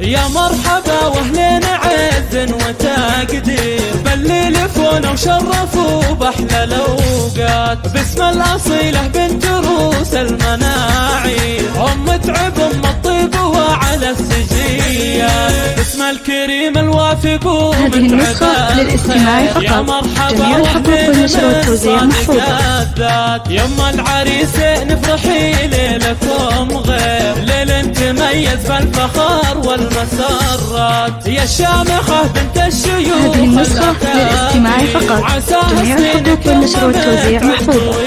يا مرحبا واهلين عز وتقدير، باللي لفونا وشرفوا باحلى الاوقات، باسم الاصيله بنت روس المناعير، ام تعب ام الطيب وعلى السجيات، باسم الكريم الوافق هذه النسخة للاستماع فقط. يا مرحبا جميع الحقوق والنشر والتوزيع محفوظة. يما العريسين افرحي ليلكم غير ليل تميز بالفخر والمسرات، يا الشامخة بنت الشيوخ. هذه النسخة للاستماع فقط. جميع الحقوق والنشر والتوزيع محفوظة.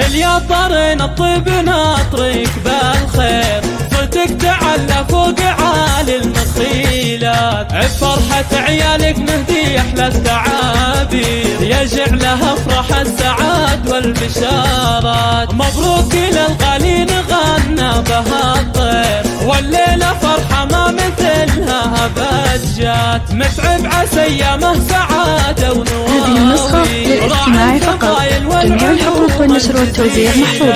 اليا طرين الطيب ناطرك بالخير، صوتك تعلى فوق عالي المخيلات، بفرحة عيالك نهدي احلى التعابير، يجعلها افرح السعاد والبشارات، مبروك للغالين غنى بها الطير، والليلة فرحة ما مثلها ابد جات، متعب عسى ايامه سعادة ونوار. هذه النسخة للاستماع فقط. جميع الحقوق والنشر والتوزيع محفوظة.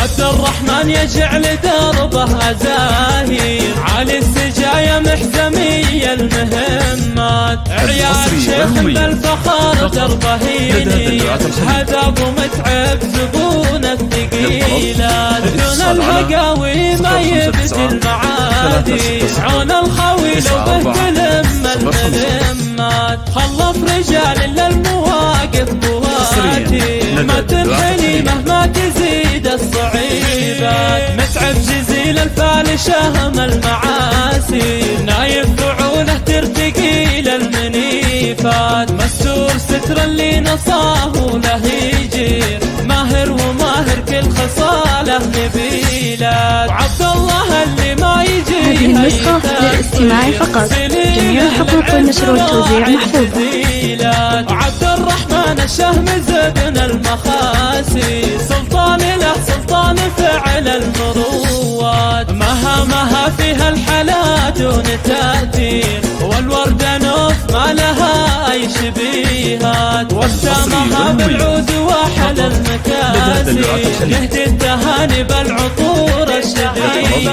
عبد الرحمن يجعل دربه زاهير، علي السجايا محزمية المهمات، عيال شيخ بالفخر دربه ينير، هذا ابو متعب زبون الثقيلات، دون الهقاوي ما يبدي المعادي، عون الخوي لو به تلم الملمات، خلف رجال للمواقف بواتي، ما تنحني مهما تزيد الصعيبات، متعب جزيل الفالشة من المعاسي، نايف فعوله ترتقي للمنيفات، مستور ستر اللي نصاه له يجير، ماهر وماهر كل خصاله نبيلات، وعبد الله اللي ما يجي. هذه النسخة للاستماع فقط. جميع الحقوق والنشر والتوزيع محفوظة. عبد الرحمن الشهم زبن المخاسي، سلطان له سلطان فعل المروات، مها فيها الحلا دون تأثير، والوردة نوف ما لها أي شبيهات، واختامها بالعود وحل المكاسي، نهدي التهاني بالعطور الشهية،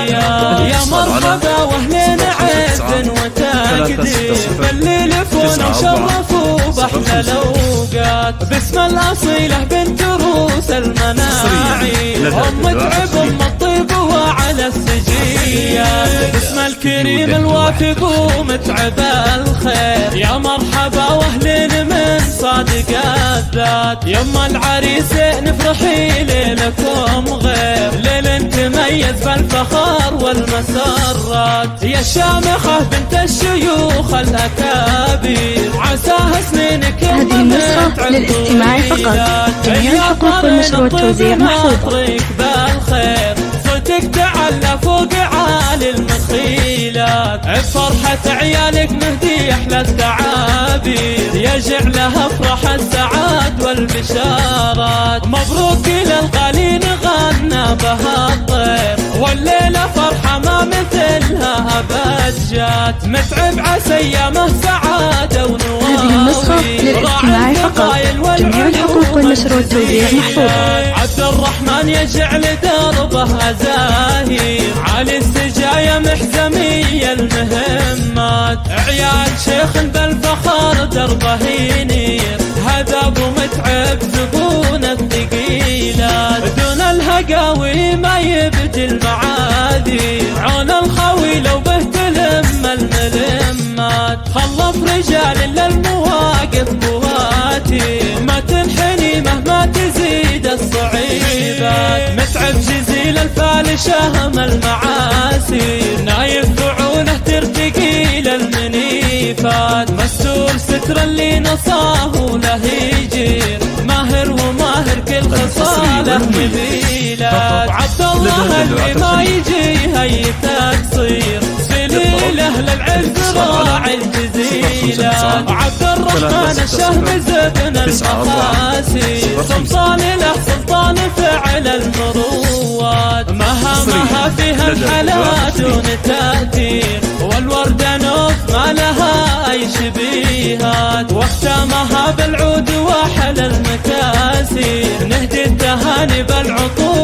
يا مرحبا واهلين عز وتقدير، باللي لفونا وشرفوا باحلى الاوقات، باسم الاصيله بنت روس المناعير، ام تعب ام الطيب وعلى السجيات، باسم الكريم الوافق ومتعب الخير، يا مرحبا واهلين من صادق الذات، يما العريسين افرحي ليلكم غير ليل تميز بالفخر والمسرات، يا الشامخة بنت الشيوخ الأكابير، عساها سنينك. هذه النسخة للاستماع فقط. جميع الحقوق والنشر والتوزيع محفوظة. بالخير صوتك تعلى فوق عالي المخيلات، بفرحة عيالك نهدي احلى التعابير، يجعلها افرح السعاد والبشارات، مبروك للغالين غنى بها الطير، والليلة فرحة ما مثلها ابد جات، متعب عسى ايامه سعادة ونوار. هذه النسخة للاستماع فقط. جميع الحقوق والنشر والتوزيع محفوظة. عبد الرحمن يجعل دربه زاهير، علي السجايا محزمية المهمات، عيال شيخ بالفخر دربه ينير، هذا ابو متعب زبون الثقيلات، دون الهقاوي ما يبدي المعادي، عون الخوي لو به تلم الملمات، خلف رجال للمواقف بواتي، ما تنحني مهما تزيد الصعيبات، متعب جزيل الفالشة من المعاسي، نايف فعوله ترتقي للمنيفات، مستور ستر اللي نصاه له يجير، ماهر وماهر كل خصاله نبيلات، وعبد الله اللي ما يجي هي تقصير، سليله للعز راعي الجزيلات، وعبد الرحمن الشهم زبن المخاسي، سلطان له سلطان فعل المروات، مها فيها الحلا دون تأثير، والوردة نوف ما لها أي شبيهات، واختامها بالعود وحل المكاسي، نهدي التهاني بالعطور.